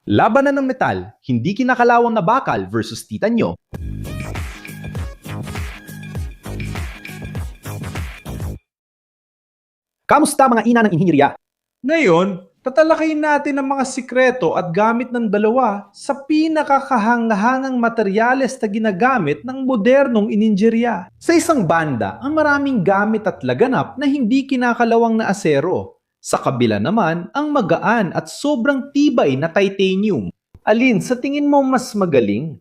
Labanan ng metal, hindi kinakalawang na bakal versus titanyo. Kamusta mga ina ng inhinyeriya? Ngayon, tatalakayin natin ang mga sikreto at gamit ng dalawa sa pinakakahangahangang materyales na ginagamit ng modernong ininjerya. Sa isang banda, ang maraming gamit at laganap na hindi kinakalawang na asero. Sa kabila naman, ang magaan at sobrang tibay na titanium. Alin sa tingin mo mas magaling?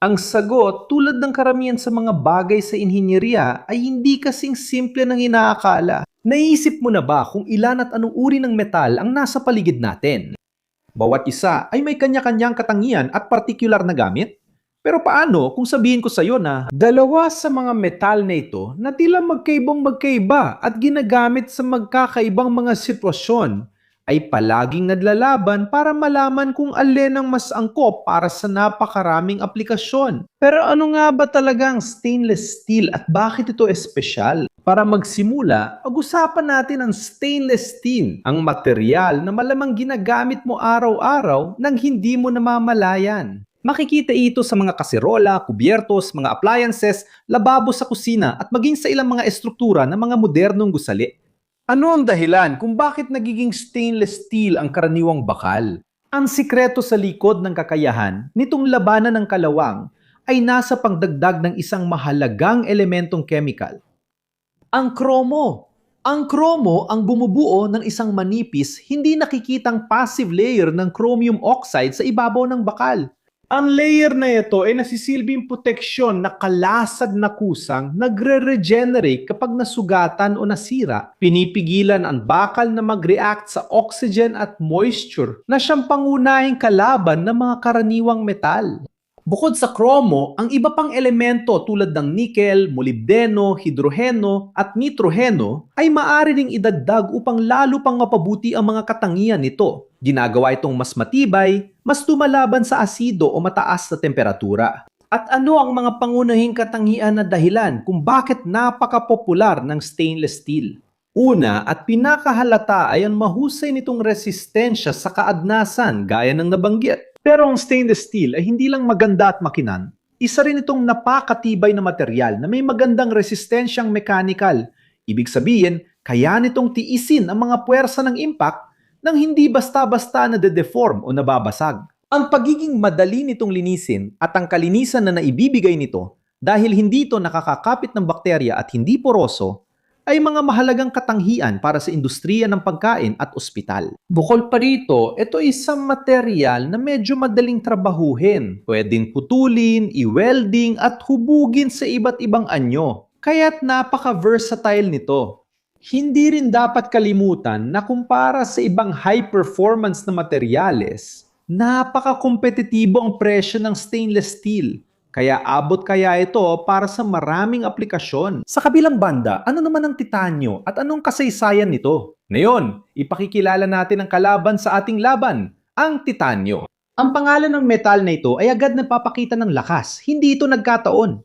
Ang sagot, tulad ng karamihan sa mga bagay sa inhinyeriya, ay hindi kasing simple ng inaakala. Naisip mo na ba kung ilan at anong uri ng metal ang nasa paligid natin? Bawat isa ay may kanya-kanyang katangian at partikular na gamit? Pero paano kung sabihin ko sa iyo na dalawa sa mga metal na ito na tila magkaibang magkaiba at ginagamit sa magkakaibang mga sitwasyon ay palaging naglalaban para malaman kung alin ang mas angkop para sa napakaraming aplikasyon. Pero ano nga ba talaga ang stainless steel at bakit ito espesyal? Para magsimula, pag-usapan natin ang stainless steel, ang material na malamang ginagamit mo araw-araw nang hindi mo namamalayan. Makikita ito sa mga kaserola, kubyertos, mga appliances, lababo sa kusina at maging sa ilang mga estruktura ng mga modernong gusali. Ano ang dahilan kung bakit nagiging stainless steel ang karaniwang bakal? Ang sikreto sa likod ng kakayahan nitong labanan ng kalawang ay nasa pagdagdag ng isang mahalagang elementong chemical. Ang kromo. Ang kromo ang bumubuo ng isang manipis, hindi nakikitang passive layer ng chromium oxide sa ibabaw ng bakal. Ang layer na ito ay nasisilbing proteksyon na kalasag na kusang nagre-regenerate kapag nasugatan o nasira. Pinipigilan ang bakal na mag-react sa oxygen at moisture na siyang pangunahing kalaban ng mga karaniwang metal. Bukod sa kromo, ang iba pang elemento tulad ng nickel, molybdeno, hidroheno at nitroheno ay maaari ring idagdag upang lalo pang mapabuti ang mga katangian nito. Ginagawa itong mas matibay, mas lumalaban sa asido o mataas na temperatura. At ano ang mga pangunahing katangian na dahilan kung bakit napaka-popular ng stainless steel? Una at pinakahalata ay ang mahusay nitong resistensya sa kaadnasan gaya ng nabanggit. Pero ang stainless steel ay hindi lang maganda at makinan. Isa rin itong napakatibay na material na may magandang resistensyang mechanical. Ibig sabihin, kaya nitong tiisin ang mga puwersa ng impact nang hindi basta-basta na de-deform o nababasag. Ang pagiging madali nitong linisin at ang kalinisan na naibibigay nito dahil hindi ito nakakakapit ng bakterya at hindi poroso ay mga mahalagang katanghian para sa industriya ng pagkain at ospital. Bukod pa rito, ito ay isang material na medyo madaling trabahuhin. Pwedeng putulin, i-welding at hubugin sa iba't ibang anyo. Kaya't napaka-versatile nito. Hindi rin dapat kalimutan na kumpara sa ibang high-performance na materyales, napaka-kompetitibo ang presyo ng stainless steel. Kaya abot kaya ito para sa maraming aplikasyon. Sa kabilang banda, ano naman ang titanyo at anong kasaysayan nito? Ngayon, ipakikilala natin ang kalaban sa ating laban, ang titanyo. Ang pangalan ng metal na ito ay agad nagpapakita ng lakas, hindi ito nagkataon.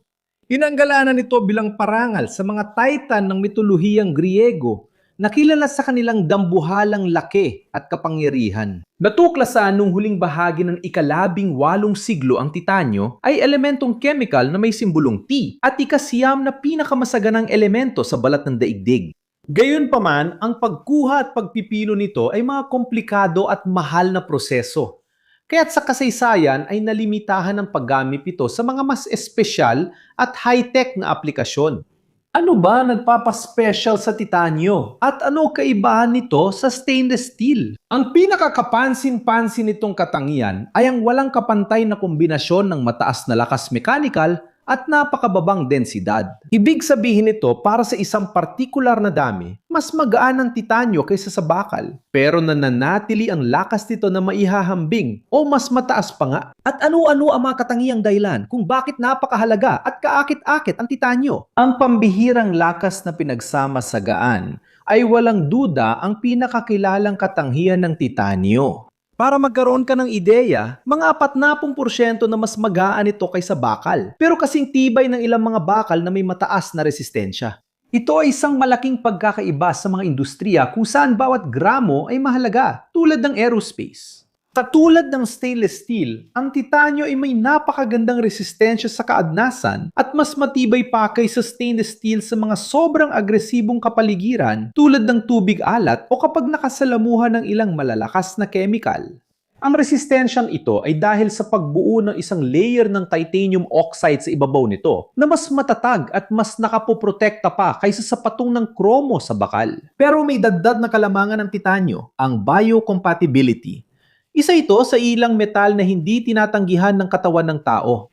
Pinanggalanan nito bilang parangal sa mga titan ng mitolohiyang Griego na kilala sa kanilang dambuhalang laki at kapangyarihan. Natuklasan nung huling bahagi ng ika-18 siglo ang titanyo ay elementong chemical na may simbolong T at ikasiyam na pinakamasaganang elemento sa balat ng daigdig. Gayunpaman, ang pagkuha at pagpipilo nito ay mga komplikado at mahal na proseso. Kaya't sa kasaysayan ay nalimitahan ang paggamit ito sa mga mas espesyal at high-tech na aplikasyon. Ano ba nagpapaspecial sa titanyo? At ano kaibahan nito sa stainless steel? Ang pinakakapansin-pansin nitong katangian ay ang walang kapantay na kombinasyon ng mataas na lakas mechanical at napakababang densidad. Ibig sabihin nito para sa isang partikular na dami, mas magaan ang titanyo kaysa sa bakal. Pero nananatili ang lakas nito na maihahambing o mas mataas pa nga. At ano-ano ang mga katangiang dahilan kung bakit napakahalaga at kaakit-akit ang titanyo? Ang pambihirang lakas na pinagsama-sagaan ay walang duda ang pinakakilalang katangian ng titanyo. Para magkaroon ka ng ideya, mga 40% na mas magaan ito kaysa bakal. Pero kasing tibay ng ilang mga bakal na may mataas na resistensya. Ito ay isang malaking pagkakaiba sa mga industriya kung saan bawat gramo ay mahalaga, tulad ng aerospace. Katulad ng stainless steel, ang titanyo ay may napakagandang resistensya sa kaagnasan at mas matibay pa kaysa stainless steel sa mga sobrang agresibong kapaligiran tulad ng tubig alat o kapag nakasalamuhan ng ilang malalakas na chemical. Ang resistensyang ito ay dahil sa pagbuo ng isang layer ng titanium oxide sa ibabaw nito na mas matatag at mas nakapoprotekta pa kaysa sa patong ng kromo sa bakal. Pero may dagdag na kalamangan ng titanyo, ang biocompatibility. Isa ito sa ilang metal na hindi tinatanggihan ng katawan ng tao.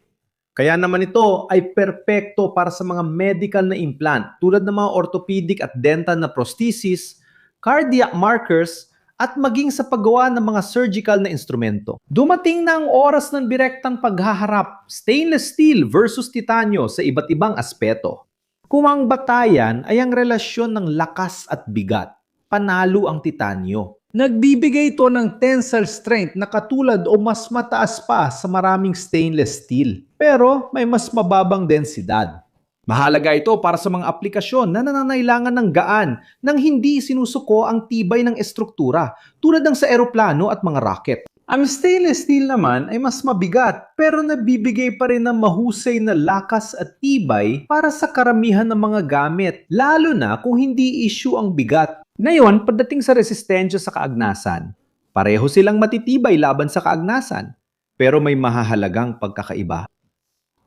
Kaya naman ito ay perpekto para sa mga medical na implant tulad ng mga orthopedic at dental na prosthesis, cardiac markers, at maging sa paggawa ng mga surgical na instrumento. Dumating na ang oras ng direktang paghaharap, stainless steel versus titanyo sa iba't ibang aspeto. Kung ang batayan ay ang relasyon ng lakas at bigat, panalo ang titanyo. Nagbibigay ito ng tensile strength na katulad o mas mataas pa sa maraming stainless steel, pero may mas mababang densidad. Mahalaga ito para sa mga aplikasyon na nangangailangan ng gaan nang hindi sinusuko ang tibay ng estruktura tulad ng sa eroplano at mga rocket. Ang stainless steel naman ay mas mabigat pero nabibigay pa rin ng mahusay na lakas at tibay para sa karamihan ng mga gamit, lalo na kung hindi issue ang bigat. Ngayon, pagdating sa resistensya sa kaagnasan, pareho silang matitibay laban sa kaagnasan, pero may mahahalagang pagkakaiba.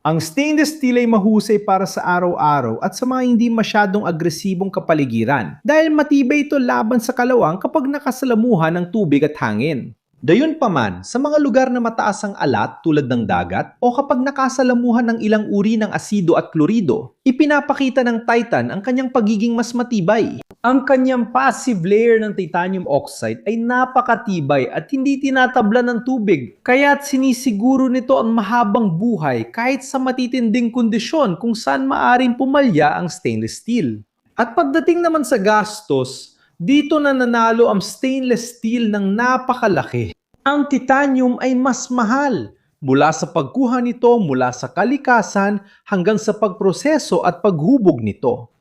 Ang stainless steel ay mahusay para sa araw-araw at sa mga hindi masyadong agresibong kapaligiran dahil matibay ito laban sa kalawang kapag nakasalamuhan ng tubig at hangin. Gayunpaman, sa mga lugar na mataas ang alat tulad ng dagat o kapag nakasalamuhan ng ilang uri ng asido at klorido, ipinapakita ng Titan ang kanyang pagiging mas matibay. Ang kanyang passive layer ng titanium oxide ay napakatibay at hindi tinatabla ng tubig, kaya't sinisiguro nito ang mahabang buhay kahit sa matitinding kondisyon kung saan maaring pumalya ang stainless steel. At pagdating naman sa gastos, dito na nanalo ang stainless steel ng napakalaki. Ang titanium ay mas mahal mula sa pagkuha nito mula sa kalikasan hanggang sa pagproseso at paghubog nito.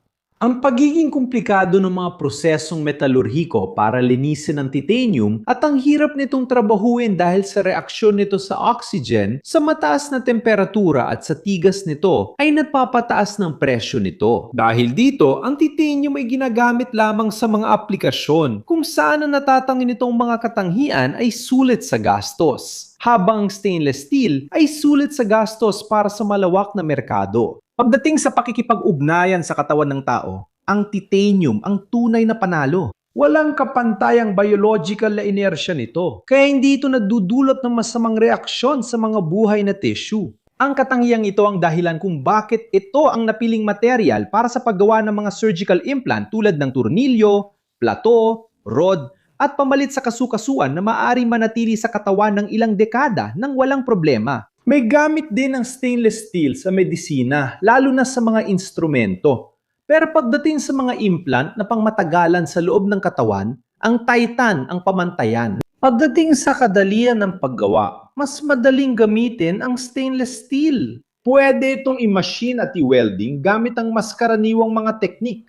Ang pagiging komplikado ng mga prosesong metalurhiko para linisin ang titanium at ang hirap nitong trabahuin dahil sa reaksyon nito sa oxygen sa mataas na temperatura at sa tigas nito ay nagpapataas ng presyo nito. Dahil dito, ang titanium ay ginagamit lamang sa mga aplikasyon kung saan ang natatangin nitong mga katangian ay sulit sa gastos, habang ang stainless steel ay sulit sa gastos para sa malawak na merkado. Pagdating sa pakikipag-ugnayan sa katawan ng tao, ang titanium ang tunay na panalo. Walang kapantayang biological na inertia nito, kaya hindi ito nadudulot ng masamang reaksyon sa mga buhay na tissue. Ang katangiang ito ang dahilan kung bakit ito ang napiling material para sa paggawa ng mga surgical implant tulad ng turnilyo, plato, rod, at pamalit sa kasukasuan na maaaring manatili sa katawan ng ilang dekada nang walang problema. May gamit din ng stainless steel sa medisina, lalo na sa mga instrumento. Pero pagdating sa mga implant na pangmatagalan sa loob ng katawan, ang Titan ang pamantayan. Pagdating sa kadalian ng paggawa, mas madaling gamitin ang stainless steel. Pwede itong i-machine at i-welding gamit ang mas karaniwang mga teknik,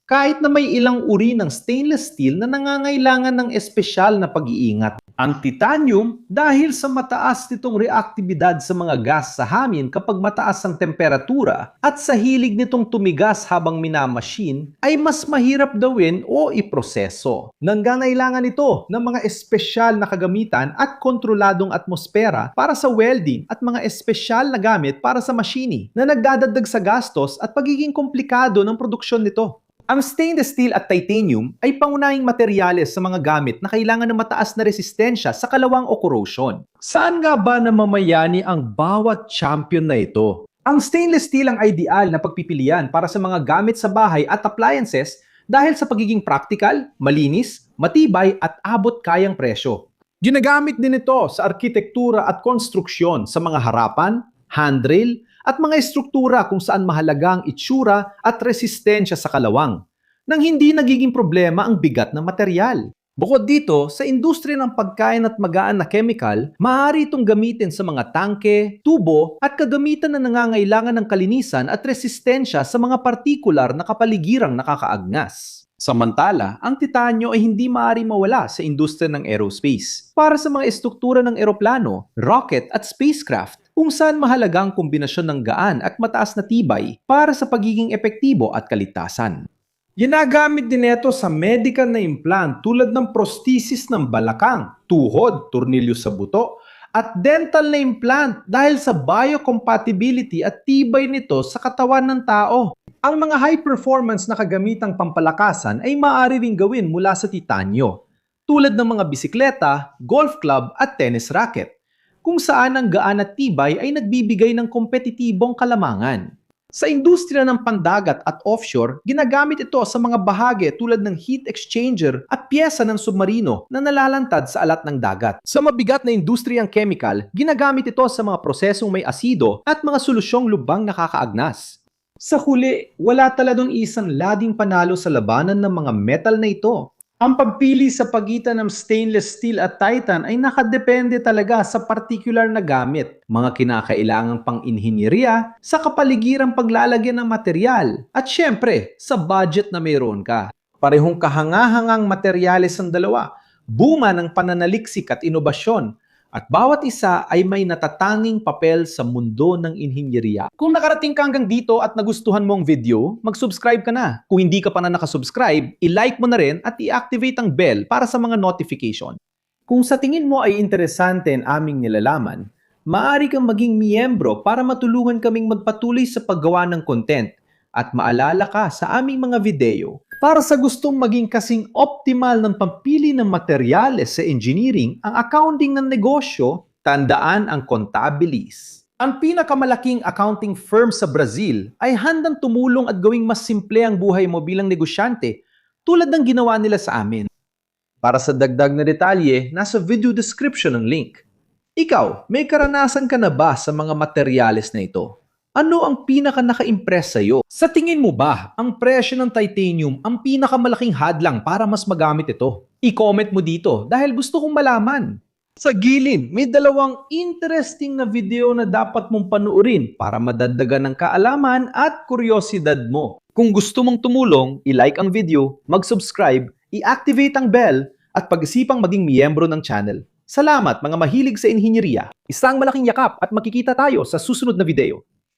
kahit na may ilang uri ng stainless steel na nangangailangan ng espesyal na pag-iingat. Ang titanium, dahil sa mataas nitong reaktibidad sa mga gas sa hangin kapag mataas ang temperatura at sa hilig nitong tumigas habang minamachine, ay mas mahirap gawin o iproseso. Nangangailangan ito ng mga espesyal na kagamitan at kontroladong atmosfera para sa welding at mga espesyal na gamit para sa machining na nagdadagdag sa gastos at pagiging komplikado ng produksyon nito. Ang stainless steel at titanium ay pangunahing materyales sa mga gamit na kailangan ng mataas na resistensya sa kalawang o corrosion. Saan nga ba namamayani ang bawat champion na ito? Ang stainless steel ang ideal na pagpipilian para sa mga gamit sa bahay at appliances dahil sa pagiging practical, malinis, matibay at abot-kayang presyo. Ginagamit din ito sa arkitektura at konstruksyon sa mga harapan, handrail, at mga estruktura kung saan mahalaga ang itsura at resistensya sa kalawang, nang hindi nagiging problema ang bigat ng material. Bukod dito, sa industriya ng pagkain at magaan na chemical, maaari itong gamitin sa mga tangke, tubo, at kagamitan na nangangailangan ng kalinisan at resistensya sa mga partikular na kapaligirang nakakaagnas. Samantala, ang titanyo ay hindi maaari mawala sa industriya ng aerospace para sa mga estruktura ng eroplano, rocket at spacecraft kung saan mahalaga ang kombinasyon ng gaan at mataas na tibay para sa pagiging epektibo at kaligtasan. Ginagamit din ito sa medical na implant tulad ng prosthesis ng balakang, tuhod, turnilyo sa buto, at dental na implant dahil sa biocompatibility at tibay nito sa katawan ng tao. Ang mga high-performance na kagamitang pampalakasan ay maaari ring gawin mula sa titanyo, tulad ng mga bisikleta, golf club at tennis racket, kung saan ang gaan at tibay ay nagbibigay ng kompetitibong kalamangan. Sa industriya ng pandagat at offshore, ginagamit ito sa mga bahagi tulad ng heat exchanger at piyesa ng submarino na nalalantad sa alat ng dagat. Sa mabigat na industriyang chemical, ginagamit ito sa mga prosesong may asido at mga solusyong lubang nakakaagnas. Sa huli, wala taladong isang lading panalo sa labanan ng mga metal na ito. Ang pagpili sa pagitan ng stainless steel at titan ay nakadepende talaga sa partikular na gamit, mga kinakailangang pang-inhinyeriya, sa kapaligirang paglalagyan ng material, at syempre, sa budget na mayroon ka. Parehong kahangahangang materyales ang dalawa, bunga ng pananaliksik at inobasyon, at bawat isa ay may natatanging papel sa mundo ng inhinyeriya. Kung nakarating ka hanggang dito at nagustuhan mo ang video, mag-subscribe ka na. Kung hindi ka pa na nakasubscribe, i-like mo na rin at i-activate ang bell para sa mga notification. Kung sa tingin mo ay interesante ang aming nilalaman, maaari kang maging miyembro para matulungan kaming magpatuloy sa paggawa ng content at maalala ka sa aming mga video. Para sa gustong maging kasing optimal ng pampili ng materyales sa engineering ang accounting ng negosyo, tandaan ang Contabilis. Ang pinakamalaking accounting firm sa Brazil ay handang tumulong at gawing mas simple ang buhay mo bilang negosyante tulad ng ginawa nila sa amin. Para sa dagdag na detalye, nasa video description ang link. Ikaw, may karanasan ka na ba sa mga materyales na ito? Ano ang pinaka naka-impress sa'yo? Sa tingin mo ba, ang presyo ng titanium ang pinakamalaking hadlang para mas magamit ito? I-comment mo dito dahil gusto kong malaman. Sa gilid, may dalawang interesting na video na dapat mong panuorin para madagdagan ng kaalaman at kuryosidad mo. Kung gusto mong tumulong, i-like ang video, mag-subscribe, i-activate ang bell, at pag-isipang maging miyembro ng channel. Salamat mga mahilig sa inhinyeriya. Isang malaking yakap at makikita tayo sa susunod na video.